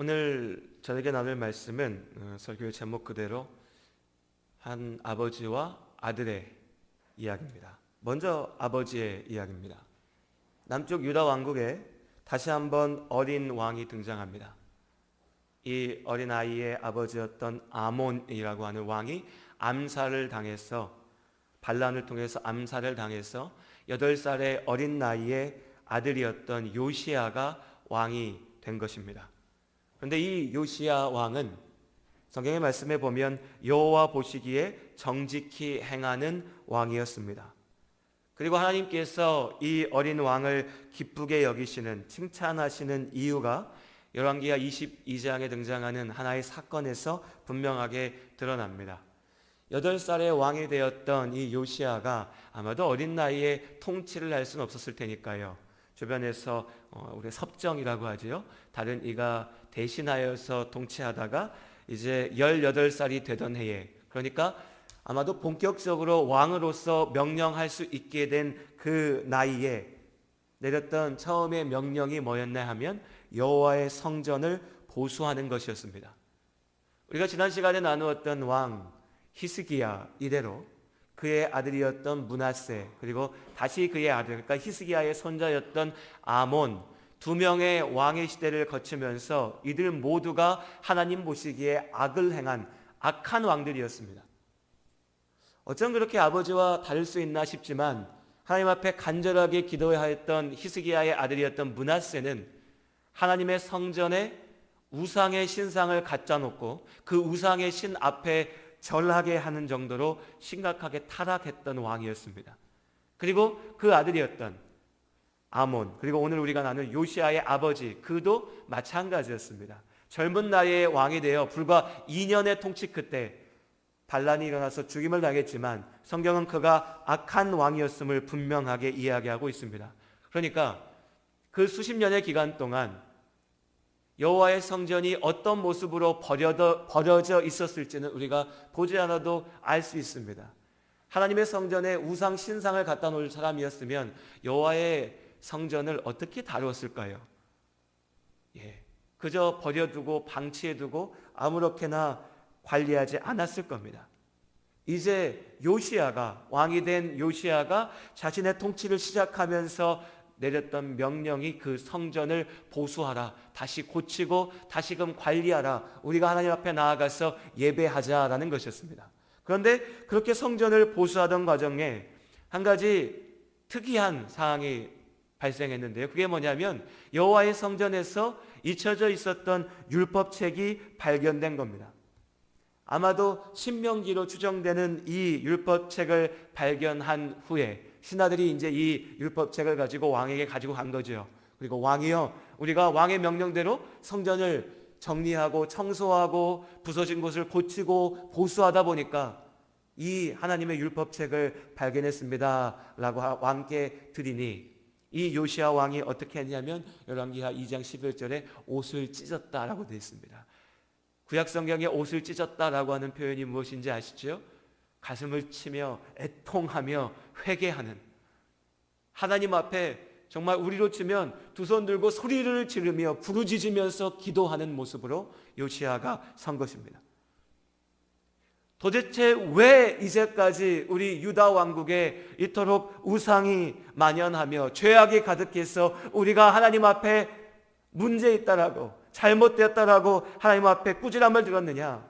오늘 저에게 나눌 말씀은 설교의 제목 그대로 한 아버지와 아들의 이야기입니다. 먼저 아버지의 이야기입니다. 남쪽 유다 왕국에 다시 한번 어린 왕이 등장합니다. 이 어린 아이의 아버지였던 아몬이라고 하는 왕이 암살을 당해서 반란을 통해서 암살을 당해서 8살의 어린 나이에 아들이었던 요시야가 왕이 된 것입니다. 그런데 이 요시야 왕은 성경의 말씀에 보면 여호와 보시기에 정직히 행하는 왕이었습니다. 그리고 하나님께서 이 어린 왕을 기쁘게 여기시는, 칭찬하시는 이유가 열왕기하 22장에 등장하는 하나의 사건에서 분명하게 드러납니다. 8살의 왕이 되었던 이 요시야가 아마도 어린 나이에 통치를 할 수는 없었을 테니까요. 주변에서 우리 섭정이라고 하지요. 다른 이가 대신하여서 통치하다가 이제 18살이 되던 해에, 그러니까 아마도 본격적으로 왕으로서 명령할 수 있게 된 그 나이에 내렸던 처음의 명령이 뭐였나 하면 여호와의 성전을 보수하는 것이었습니다. 우리가 지난 시간에 나누었던 왕 히스기야 이대로 그의 아들이었던 므낫세, 그리고 다시 그의 아들, 그러니까 히스기야의 손자였던 아몬, 2명의 왕의 시대를 거치면서 이들 모두가 하나님 보시기에 악을 행한 악한 왕들이었습니다. 어쩜 그렇게 아버지와 다를 수 있나 싶지만 하나님 앞에 간절하게 기도하였던 히스기야의 아들이었던 므낫세는 하나님의 성전에 우상의 신상을 갖다 놓고 그 우상의 신 앞에 절하게 하는 정도로 심각하게 타락했던 왕이었습니다. 그리고 그 아들이었던 아몬, 그리고 오늘 우리가 나눌 요시야의 아버지, 그도 마찬가지였습니다. 젊은 나이에 왕이 되어 불과 2년의 통치 끝에 반란이 일어나서 죽임을 당했지만 성경은 그가 악한 왕이었음을 분명하게 이야기하고 있습니다. 그러니까 그 수십 년의 기간 동안 여호와의 성전이 어떤 모습으로 버려져 있었을지는 우리가 보지 않아도 알 수 있습니다. 하나님의 성전에 우상 신상을 갖다 놓을 사람이었으면 여호와의 성전을 어떻게 다루었을까요? 그저 버려두고 방치해두고 아무렇게나 관리하지 않았을 겁니다. 이제 요시야가, 왕이 된 요시야가 자신의 통치를 시작하면서 내렸던 명령이 그 성전을 보수하라, 다시 고치고 다시금 관리하라, 우리가 하나님 앞에 나아가서 예배하자라는 것이었습니다. 그런데 그렇게 성전을 보수하던 과정에 한 가지 특이한 사항이 발생했는데요. 그게 뭐냐면 여호와의 성전에서 잊혀져 있었던 율법책이 발견된 겁니다. 아마도 신명기로 추정되는 이 율법책을 발견한 후에 신하들이 이제 이 율법책을 가지고 왕에게 가지고 간 거죠. 그리고 왕이여, 우리가 왕의 명령대로 성전을 정리하고 청소하고 부서진 곳을 고치고 보수하다 보니까 이 하나님의 율법책을 발견했습니다 라고 왕께 드리니 이 요시야 왕이 어떻게 했냐면 열왕기하 2장 11절에 옷을 찢었다라고 되어 있습니다. 구약 성경에 옷을 찢었다라고 하는 표현이 무엇인지 아시죠? 가슴을 치며 애통하며 회개하는, 하나님 앞에 정말 우리로 치면 두 손 들고 소리를 지르며 부르짖으면서 기도하는 모습으로 요시야가 선 것입니다. 도대체 왜 이제까지 우리 유다 왕국에 이토록 우상이 만연하며 죄악이 가득해서 우리가 하나님 앞에 문제 있다라고, 잘못되었다라고 하나님 앞에 꾸지람을 들었느냐?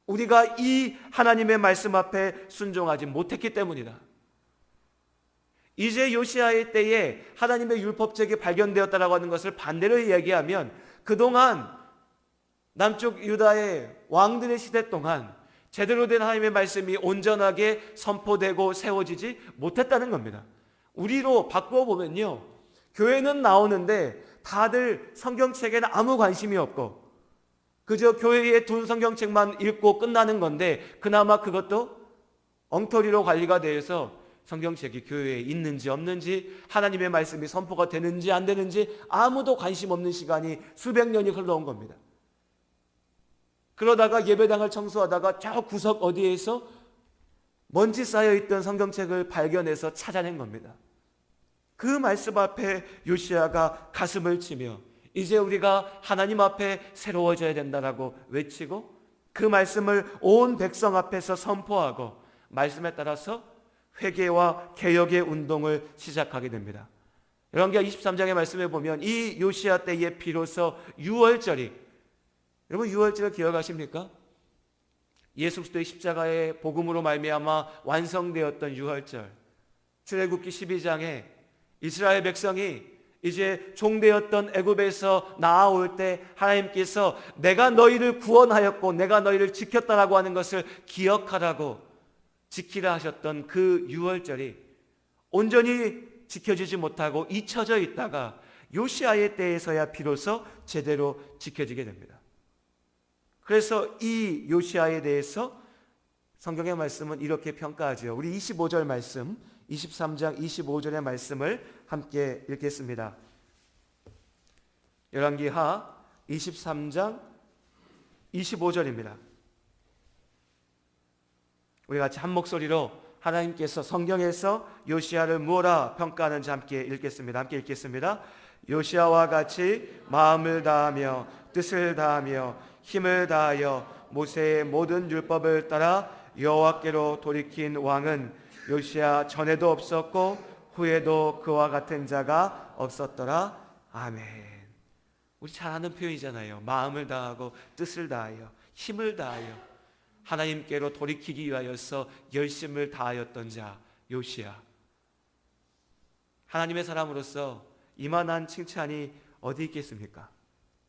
우리가 이 하나님의 말씀 앞에 순종하지 못했기 때문이다. 이제 요시야의 때에 하나님의 율법책이 발견되었다라고 하는 것을 반대로 이야기하면 그동안 남쪽 유다의 왕들의 시대 동안 제대로 된 하나님의 말씀이 온전하게 선포되고 세워지지 못했다는 겁니다. 우리로 바꾸어 보면요, 교회는 나오는데 다들 성경책에는 아무 관심이 없고 그저 교회에 둔 성경책만 읽고 끝나는 건데 그나마 그것도 엉터리로 관리가 되어서 성경책이 교회에 있는지 없는지, 하나님의 말씀이 선포가 되는지 안 되는지 아무도 관심 없는 시간이 수백 년이 흘러온 겁니다. 그러다가 예배당을 청소하다가 저 구석 어디에서 먼지 쌓여있던 성경책을 발견해서 찾아낸 겁니다. 그 말씀 앞에 요시야가 가슴을 치며 이제 우리가 하나님 앞에 새로워져야 된다라고 외치고 그 말씀을 온 백성 앞에서 선포하고 말씀에 따라서 회개와 개혁의 운동을 시작하게 됩니다. 열왕기하 23장의 말씀에 보면 이 요시야 때에 비로소 유월절이, 여러분 유월절을 기억하십니까? 예수 그리스도의 십자가의 복음으로 말미암아 완성되었던 유월절, 출애굽기 12장에 이스라엘 백성이 이제 종되었던 애굽에서 나아올 때 하나님께서 내가 너희를 구원하였고 내가 너희를 지켰다라고 하는 것을 기억하라고 지키라 하셨던 그 유월절이 온전히 지켜지지 못하고 잊혀져 있다가 요시아의 때에서야 비로소 제대로 지켜지게 됩니다. 그래서 이 요시아에 대해서 성경의 말씀은 이렇게 평가하죠. 우리 25절 말씀, 23장 25절의 말씀을 함께 읽겠습니다. 열왕기하 23장 25절입니다. 우리 같이 한 목소리로 하나님께서 성경에서 요시아를 무엇라 평가하는지 함께 읽겠습니다. 함께 읽겠습니다. 요시아와 같이 마음을 다하며 뜻을 다하며 힘을 다하여 모세의 모든 율법을 따라 여호와께로 돌이킨 왕은 요시아 전에도 없었고 후에도 그와 같은 자가 없었더라. 아멘. 우리 잘 아는 표현이잖아요. 마음을 다하고 뜻을 다하여 힘을 다하여 하나님께로 돌이키기 위하여서 열심을 다하였던 자 요시아. 하나님의 사람으로서 이만한 칭찬이 어디 있겠습니까?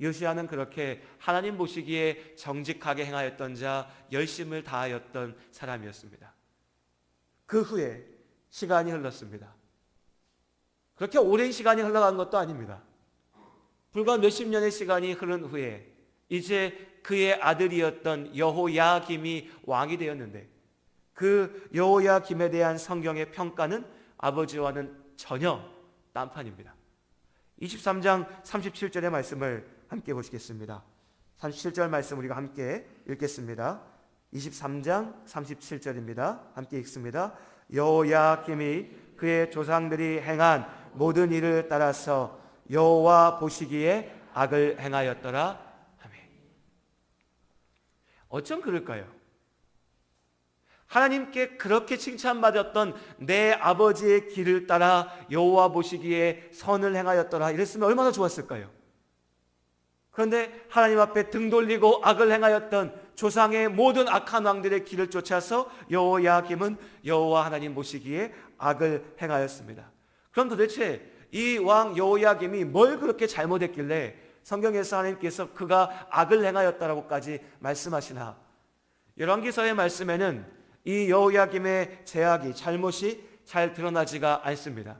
요시아는 그렇게 하나님 보시기에 정직하게 행하였던 자, 열심을 다하였던 사람이었습니다. 그 후에 시간이 흘렀습니다. 그렇게 오랜 시간이 흘러간 것도 아닙니다. 불과 몇십 년의 시간이 흐른 후에 이제 그의 아들이었던 여호야김이 왕이 되었는데 그 여호야김에 대한 성경의 평가는 아버지와는 전혀 딴판입니다. 23장 37절의 말씀을 함께 보시겠습니다. 37절 말씀 우리가 함께 읽겠습니다. 23장 37절입니다. 함께 읽습니다. 여호야김이 그의 조상들이 행한 모든 일을 따라서 여호와 보시기에 악을 행하였더라. 아멘. 어쩜 그럴까요? 하나님께 그렇게 칭찬받았던 내 아버지의 길을 따라 여호와 보시기에 선을 행하였더라 이랬으면 얼마나 좋았을까요? 그런데 하나님 앞에 등 돌리고 악을 행하였던 조상의 모든 악한 왕들의 길을 쫓아서 여호야김은 여호와 하나님 보시기에 악을 행하였습니다. 그럼 도대체 이 왕 여호야김이 뭘 그렇게 잘못했길래 성경에서 하나님께서 그가 악을 행하였다라고까지 말씀하시나? 열왕기서의 말씀에는 이 여호야김의 죄악이 잘못이 잘 드러나지가 않습니다.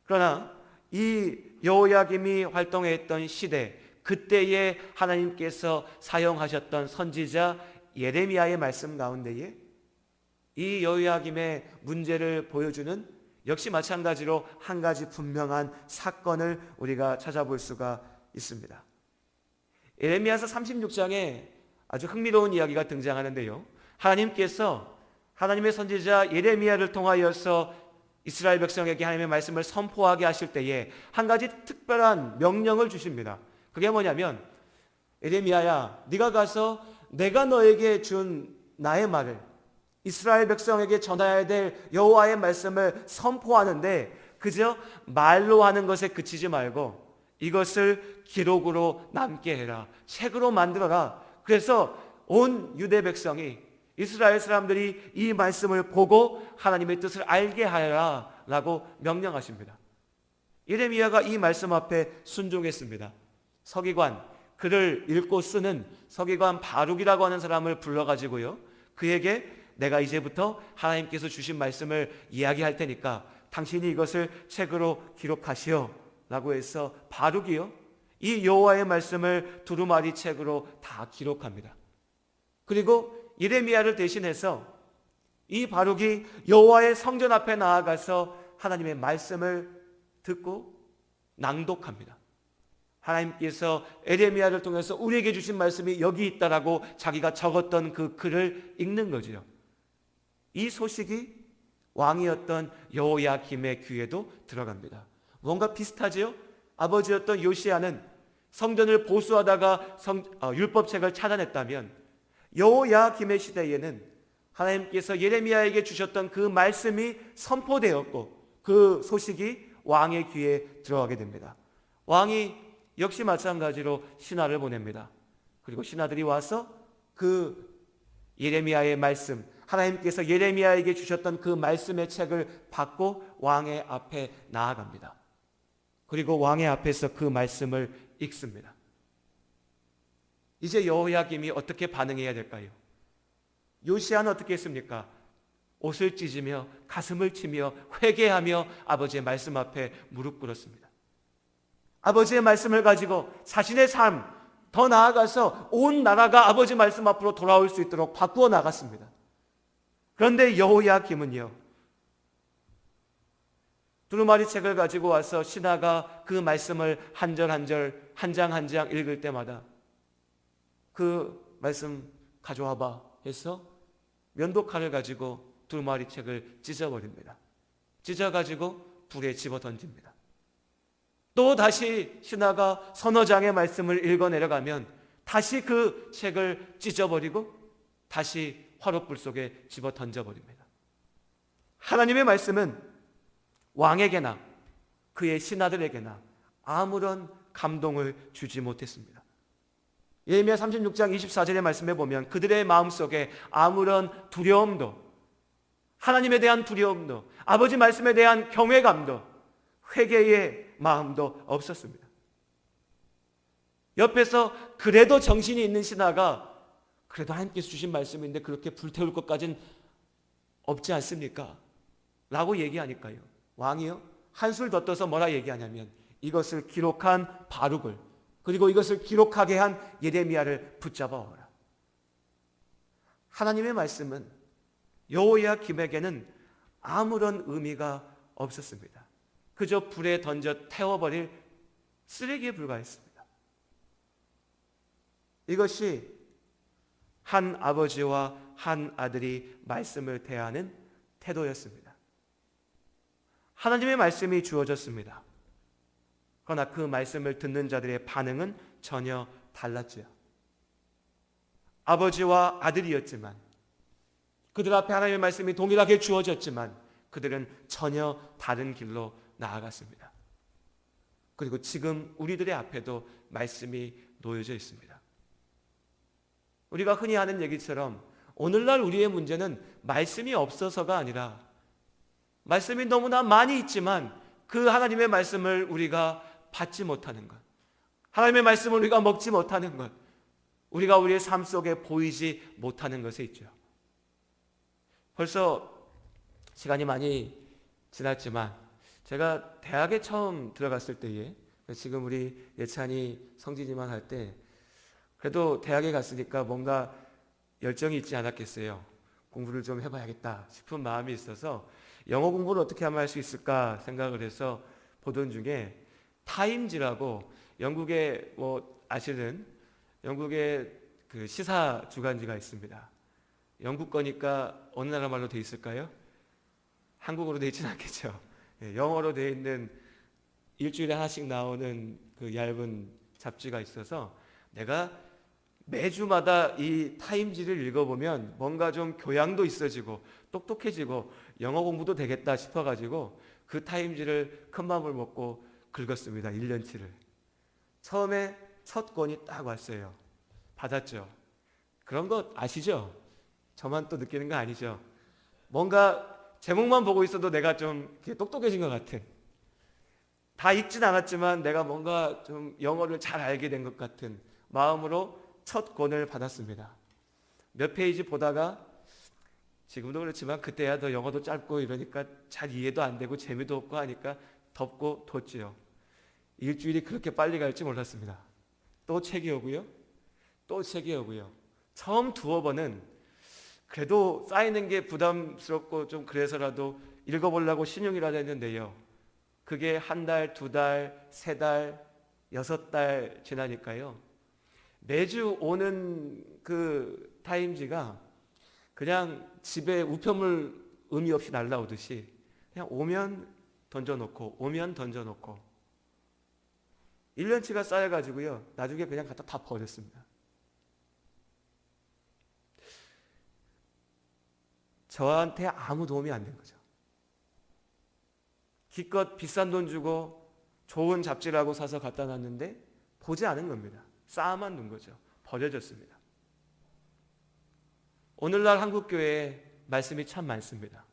그러나 이 여호야김이 활동했던 시대, 그때에 하나님께서 사용하셨던 선지자 예레미야의 말씀 가운데에 이 여호야김의 문제를 보여주는 역시 마찬가지로 한 가지 분명한 사건을 우리가 찾아볼 수가 있습니다. 예레미야서 36장에 아주 흥미로운 이야기가 등장하는데요. 하나님께서 하나님의 선지자 예레미야를 통하여서 이스라엘 백성에게 하나님의 말씀을 선포하게 하실 때에 한 가지 특별한 명령을 주십니다. 그게 뭐냐면 예레미야야, 네가 가서 내가 너에게 준 나의 말을 이스라엘 백성에게 전해야 될 여호와의 말씀을 선포하는데 그저 말로 하는 것에 그치지 말고 이것을 기록으로 남게 해라. 책으로 만들어라. 그래서 온 유대 백성이 이스라엘 사람들이 이 말씀을 보고 하나님의 뜻을 알게 하여라 라고 명령하십니다. 예레미야가 이 말씀 앞에 순종했습니다. 서기관, 글을 읽고 쓰는 서기관 바룩이라고 하는 사람을 불러가지고요, 그에게 내가 이제부터 하나님께서 주신 말씀을 이야기할 테니까 당신이 이것을 책으로 기록하시오 라고 해서 바룩이요, 이 여호와의 말씀을 두루마리 책으로 다 기록합니다. 그리고 예레미야를 대신해서 이 바룩이 여호와의 성전 앞에 나아가서 하나님의 말씀을 듣고 낭독합니다. 하나님께서 예레미야를 통해서 우리에게 주신 말씀이 여기 있다라고 자기가 적었던 그 글을 읽는 거죠. 이 소식이 왕이었던 여호야김의 귀에도 들어갑니다. 뭔가 비슷하지요? 아버지였던 요시야는 성전을 보수하다가 율법책을 찾아냈다면 여호야김의 시대에는 하나님께서 예레미야에게 주셨던 그 말씀이 선포되었고 그 소식이 왕의 귀에 들어가게 됩니다. 왕이 역시 마찬가지로 신하를 보냅니다. 그리고 신하들이 와서 그 예레미야의 말씀, 하나님께서 예레미야에게 주셨던 그 말씀의 책을 받고 왕의 앞에 나아갑니다. 그리고 왕의 앞에서 그 말씀을 읽습니다. 이제 여호야김이 어떻게 반응해야 될까요? 요시야는 어떻게 했습니까? 옷을 찢으며 가슴을 치며 회개하며 아버지의 말씀 앞에 무릎 꿇었습니다. 아버지의 말씀을 가지고 자신의 삶, 더 나아가서 온 나라가 아버지 말씀 앞으로 돌아올 수 있도록 바꾸어 나갔습니다. 그런데 여호야김은요, 두루마리 책을 가지고 와서 신하가 그 말씀을 한 절 한 절, 한 장 한 장 읽을 때마다 그 말씀 가져와 봐 해서 면도칼을 가지고 두루마리 책을 찢어버립니다. 찢어가지고 불에 집어 던집니다. 또 다시 신하가 서너 장의 말씀을 읽어 내려가면 다시 그 책을 찢어버리고 다시 화롯불 속에 집어 던져버립니다. 하나님의 말씀은 왕에게나 그의 신하들에게나 아무런 감동을 주지 못했습니다. 예레미야 36장 24절의 말씀에 보면 그들의 마음속에 아무런 두려움도, 하나님에 대한 두려움도, 아버지 말씀에 대한 경외감도, 회개의 마음도 없었습니다. 옆에서 그래도 정신이 있는 신하가 그래도 하나님께서 주신 말씀인데 그렇게 불태울 것까지는 없지 않습니까? 라고 얘기하니까요, 왕이요 한술 더 떠서 뭐라 얘기하냐면 이것을 기록한 바룩을, 그리고 이것을 기록하게 한 예레미야를 붙잡아 오라. 하나님의 말씀은 여호야김에게는 아무런 의미가 없었습니다. 그저 불에 던져 태워버릴 쓰레기에 불과했습니다. 이것이 한 아버지와 한 아들이 말씀을 대하는 태도였습니다. 하나님의 말씀이 주어졌습니다. 그러나 그 말씀을 듣는 자들의 반응은 전혀 달랐지요. 아버지와 아들이었지만, 그들 앞에 하나님의 말씀이 동일하게 주어졌지만 그들은 전혀 다른 길로 나아갔습니다. 그리고 지금 우리들의 앞에도 말씀이 놓여져 있습니다. 우리가 흔히 하는 얘기처럼 오늘날 우리의 문제는 말씀이 없어서가 아니라 말씀이 너무나 많이 있지만 그 하나님의 말씀을 우리가 받지 못하는 것, 하나님의 말씀을 우리가 먹지 못하는 것, 우리가 우리의 삶 속에 보이지 못하는 것에 있죠. 벌써 시간이 많이 지났지만 제가 대학에 처음 들어갔을 때에, 지금 우리 예찬이 성진이만 할 때 그래도 대학에 갔으니까 뭔가 열정이 있지 않았겠어요. 공부를 좀 해봐야겠다 싶은 마음이 있어서 영어 공부를 어떻게 하면 할 수 있을까 생각을 해서 보던 중에 타임지라고 영국의 아시는 영국의 그 시사 주간지가 있습니다. 영국 거니까 어느 나라 말로 돼 있을까요? 한국어로 돼 있지는 않겠죠. 영어로 돼 있는 일주일에 하나씩 나오는 그 얇은 잡지가 있어서 내가 매주마다 이 타임지를 읽어보면 뭔가 좀 교양도 있어지고 똑똑해지고 영어 공부도 되겠다 싶어가지고 그 타임지를 큰 마음을 먹고 긁었습니다. 1년치를. 처음에 첫 권이 딱 왔어요. 받았죠. 그런 거 아시죠? 저만 또 느끼는 거 아니죠? 뭔가 제목만 보고 있어도 내가 좀 똑똑해진 것 같은, 다 읽진 않았지만 내가 뭔가 좀 영어를 잘 알게 된 것 같은 마음으로 첫 권을 받았습니다. 몇 페이지 보다가 지금도 그렇지만 그때야 더 영어도 짧고 이러니까 잘 이해도 안 되고 재미도 없고 하니까 덮고 뒀지요. 일주일이 그렇게 빨리 갈지 몰랐습니다. 또 책이 오고요. 또 책이 오고요. 처음 두어 번은 그래도 쌓이는 게 부담스럽고 좀 그래서라도 읽어보려고 신용이라도 했는데요. 그게 한 달, 두 달, 세 달, 6달 지나니까요. 매주 오는 그 타임지가 그냥 집에 우편물 의미 없이 날라오듯이 그냥 오면 던져놓고 오면 던져놓고 1년치가 쌓여가지고요. 나중에 그냥 갖다 다 버렸습니다. 저한테 아무 도움이 안 된 거죠. 기껏 비싼 돈 주고 좋은 잡지라고 사서 갖다 놨는데 보지 않은 겁니다. 쌓아만 둔 거죠. 버려졌습니다. 오늘날 한국교회에 말씀이 참 많습니다.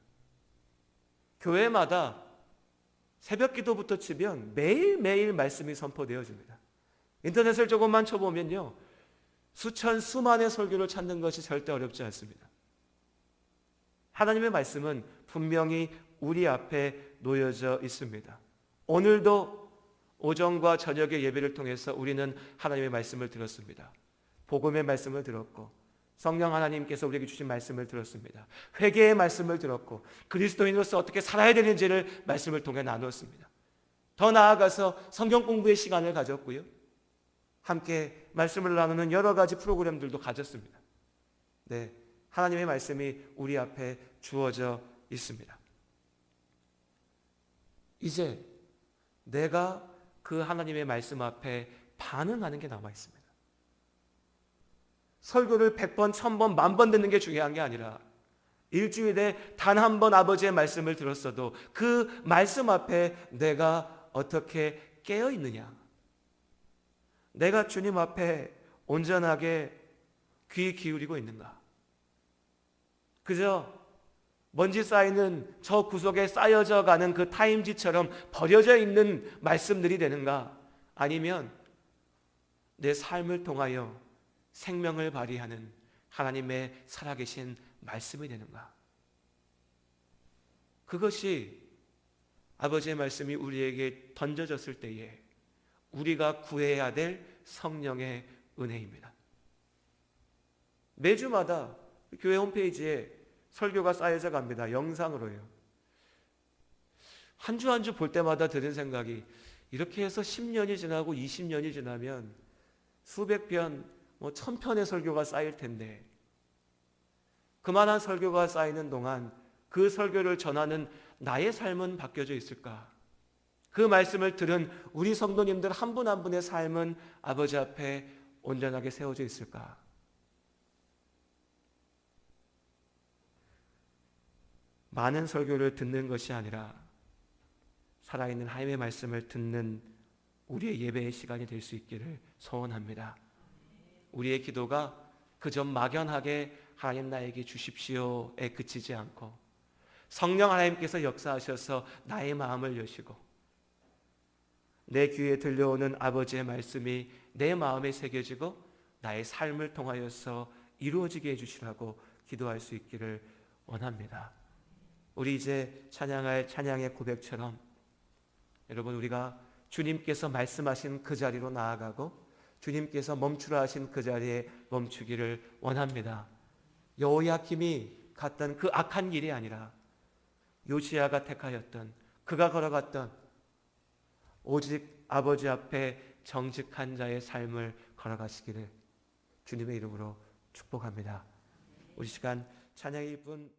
교회마다 새벽 기도부터 치면 매일매일 말씀이 선포되어집니다. 인터넷을 조금만 쳐보면요. 수만의 설교를 찾는 것이 절대 어렵지 않습니다. 하나님의 말씀은 분명히 우리 앞에 놓여져 있습니다. 오늘도 오전과 저녁의 예배를 통해서 우리는 하나님의 말씀을 들었습니다. 복음의 말씀을 들었고 성령 하나님께서 우리에게 주신 말씀을 들었습니다. 회개의 말씀을 들었고 그리스도인으로서 어떻게 살아야 되는지를 말씀을 통해 나누었습니다. 더 나아가서 성경 공부의 시간을 가졌고요. 함께 말씀을 나누는 여러 가지 프로그램들도 가졌습니다. 네, 하나님의 말씀이 우리 앞에 주어져 있습니다. 이제 내가 그 하나님의 말씀 앞에 반응하는 게 남아 있습니다. 설교를 100번, 1000번, 10,000번 듣는 게 중요한 게 아니라 일주일에 단 한 번 아버지의 말씀을 들었어도 그 말씀 앞에 내가 어떻게 깨어 있느냐? 내가 주님 앞에 온전하게 귀 기울이고 있는가? 그저 먼지 쌓이는 저 구석에 쌓여져 가는 그 타임지처럼 버려져 있는 말씀들이 되는가? 아니면 내 삶을 통하여 생명을 발휘하는 하나님의 살아계신 말씀이 되는가? 그것이 아버지의 말씀이 우리에게 던져졌을 때에 우리가 구해야 될 성령의 은혜입니다. 매주마다 교회 홈페이지에 설교가 쌓여져 갑니다. 영상으로요. 한 주 한 주 볼 때마다 드는 생각이 이렇게 해서 10년이 지나고 20년이 지나면 수백 편, 1000편의 설교가 쌓일 텐데 그만한 설교가 쌓이는 동안 그 설교를 전하는 나의 삶은 바뀌어져 있을까? 그 말씀을 들은 우리 성도님들 한 분 한 분의 삶은 아버지 앞에 온전하게 세워져 있을까? 많은 설교를 듣는 것이 아니라 살아있는 하나님의 말씀을 듣는 우리의 예배의 시간이 될 수 있기를 소원합니다. 우리의 기도가 그저 막연하게 하나님 나에게 주십시오에 그치지 않고 성령 하나님께서 역사하셔서 나의 마음을 여시고 내 귀에 들려오는 아버지의 말씀이 내 마음에 새겨지고 나의 삶을 통하여서 이루어지게 해주시라고 기도할 수 있기를 원합니다. 우리 이제 찬양할 찬양의 고백처럼 여러분 우리가 주님께서 말씀하신 그 자리로 나아가고 주님께서 멈추라 하신 그 자리에 멈추기를 원합니다. 여호야김이 갔던 그 악한 길이 아니라 요시야가 택하였던 그가 걸어갔던 오직 아버지 앞에 정직한 자의 삶을 걸어가시기를 주님의 이름으로 축복합니다. 우리 시간 찬양의 분